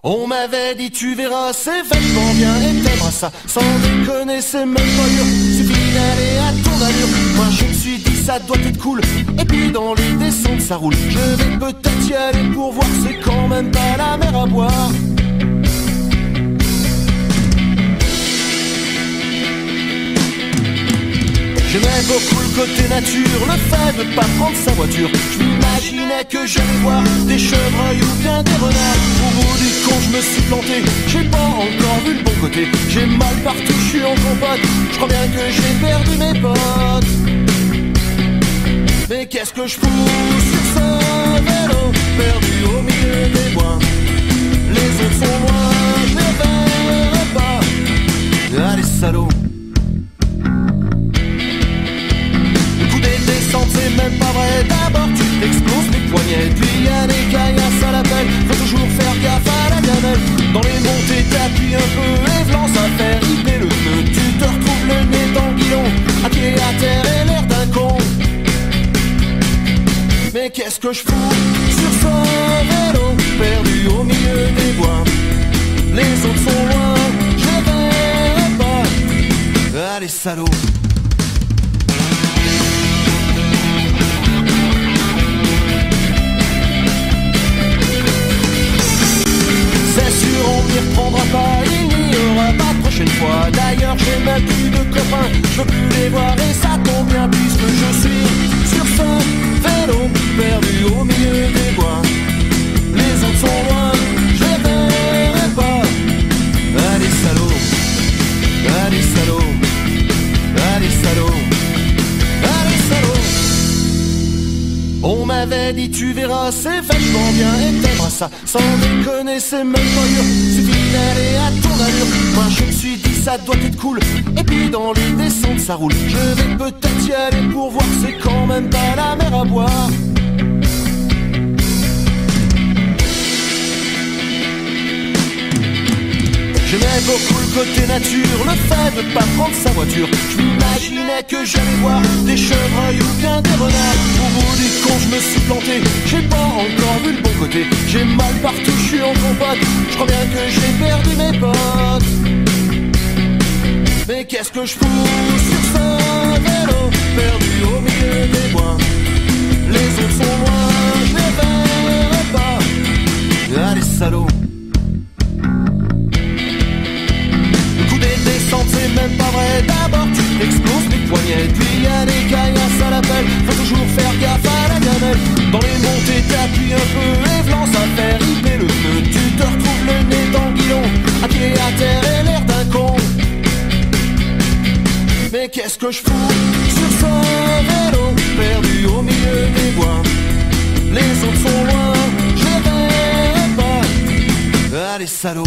On m'avait dit tu verras, c'est vachement bien et t'aimeras ça. Sans déconner, c'est même pas dur, suffit d'aller à ton allure. Moi je me suis dit ça doit être cool, et puis dans les descentes ça roule. Je vais peut-être y aller pour voir, c'est quand même pas la mer à boire. J'aimais beaucoup le côté nature, le fait de pas prendre sa voiture. Je m'imaginais que j'allais voir des chevreuils ou bien des renards. Au bout du compte je me suis planté, j'ai pas encore vu le bon côté. J'ai mal partout, je suis en compote, je crois bien que j'ai perdu mes potes. Mais qu'est-ce que je fous sur ce vélo, perdu au milieu des bois. Les autres sont loin, je les verrai pas. Allez salauds. C'est même pas vrai, d'abord tu t'exploses les poignets. Puis y'a des caillasses à la pelle, faut toujours faire gaffe à la gamelle. Dans les montées t'appuies un peu et vlan ça fait ripper le pneu. Tu te retrouves le nez dans le guidon, à pied à terre et l'air d'un con. Mais qu'est-ce que je fous sur ce vélo, perdu au milieu des bois. Les autres sont loin, je les verrai pas. Allez salauds. On m'y reprendra pas, il n'y aura pas de prochaine fois. D'ailleurs j'ai même plus de copains, je veux plus les voir et ça tombe bien puisque je suis sur ce vélo, perdu au milieu des bois. Les autres sont loin, je les verrai pas. Allez salauds, allez salauds, allez salauds, allez salauds. On m'avait dit tu verras, c'est vachement bien et t'aimeras ça. Sans déconner, c'est même pas dur, suffit d'aller à ton allure. Moi je me suis dit ça doit être cool, et puis dans les descentes ça roule. Je vais peut-être y aller pour voir, c'est quand même pas la mer à boire. J'aimais beaucoup le côté nature, le fait de pas prendre sa voiture. Je m'imaginais que j'allais voir des chevreuils ou bien des renards. Au bout du compte je me suis planté, j'ai pas encore vu le bon côté. J'ai mal partout, je suis en compote, je crois bien que j'ai perdu mes potes. Mais qu'est-ce que je fous sur ce vélo, perdu au milieu des bois. Les autres sont loin, je les verrai pas. Allez salauds. C'est même pas vrai, d'abord tu t'exploses les poignets. Puis y'a des caillasses à la pelle, faut toujours faire gaffe à la gamelle. Dans les montées t'appuies un peu et vlan ça fait ripper le pneu. Tu te retrouves le nez dans le guidon, à pied à terre et l'air d'un con. Mais qu'est-ce que je fous sur ce vélo, perdu au milieu des bois. Les autres sont loin, je les verrai pas. Allez salauds.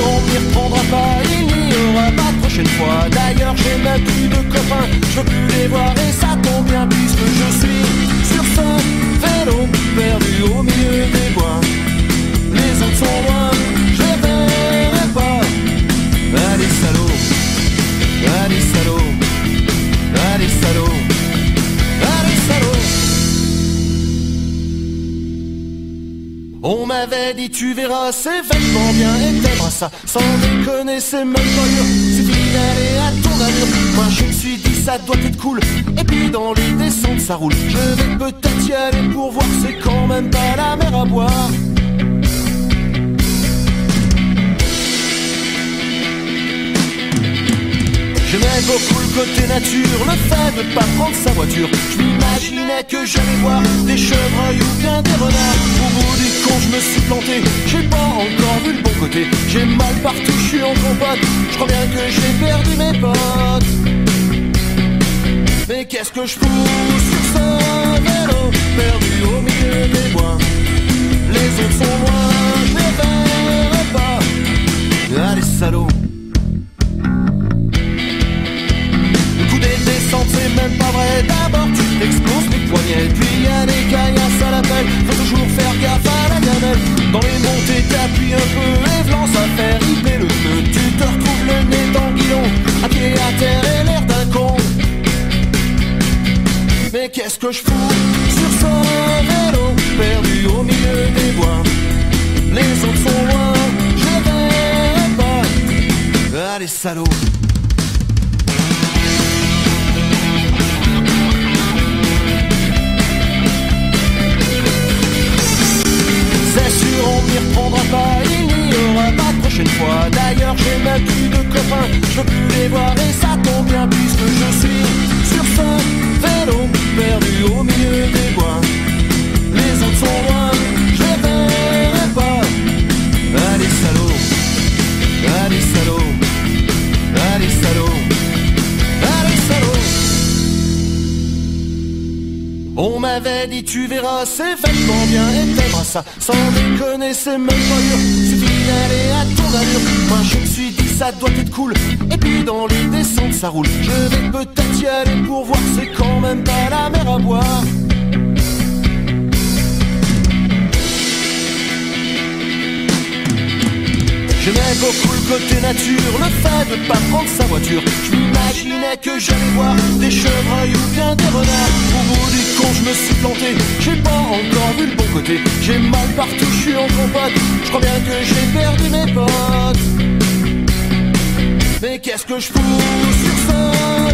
On m'y reprendra pas, il n'y aura pas de prochaine fois. D'ailleurs j'ai même plus de copains, je veux plus les voir et ça tombe bien puisque je suis sur ce vélo, perdu au milieu des bois. Les autres sont loin, je les verrai pas. Allez salauds, allez salauds, allez salauds, allez salauds. On m'avait dit tu verras, c'est vachement bien et t'aimeras ça. Sans déconner, c'est même pas dur, suffit d'aller à ton allure. Moi je me suis dit ça doit être cool, et puis dans les descentes ça roule. Je vais peut-être y aller pour voir, c'est quand même pas la mer à boire. J'aimais beaucoup le côté nature, le fait de pas prendre sa voiture. Je m'imaginais que j'allais voir des chevreuils ou bien des renards. Au bout du compte je me suis planté, j'ai pas encore vu le bon côté. J'ai mal partout, je suis en compote, je crois bien que j'ai perdu mes potes. Mais qu'est-ce que je fous sur ce vélo, perdu au milieu des bois. Les autres sont loin, je les verrai pas. Allez salauds. C'est même pas vrai, d'abord tu t'exploses les poignets. Puis y'a des caillasses à la pelle, faut toujours faire gaffe à la gamelle. Dans les montées t'appuies un peu et vlan ça fait ripper le pneu. Tu te retrouves le nez dans le guidon, à pied à terre et l'air d'un con. qu'est-ce que je fous sur ce vélo perdu au milieu des bois? Les autres sont loin, je vais pas. Ah les salauds. C'est sûr on m'y reprendra pas, il n'y aura pas de prochaine fois. D'ailleurs j'ai même plus de copains, je veux plus les voir et ça tombe bien puisque je suis sur ce vélo perdu au milieu des bois. Les autres sont loin, je les verrai pas. Allez salauds, allez salauds, allez salauds, allez salauds. On m'avait dit tu verras c'est vachement bien et t'aimeras ça. Sans déconner c'est même pas dur, suffit d'aller à ton allure. Moi je me suis dit ça doit être cool. Et puis dans les descentes ça roule. Je vais peut-être y aller pour voir, c'est quand même pas la mer à boire. J'aimais beaucoup le côté nature, le fait de pas prendre sa voiture. Je m'imaginais que j'allais voir des chevreuils ou bien des renards. Au bout du compte je me suis planté, j'ai pas encore vu le bon côté. J'ai mal partout, je suis en compote, je crois bien que j'ai perdu mes potes. Mais qu'est-ce que je fous sur ça?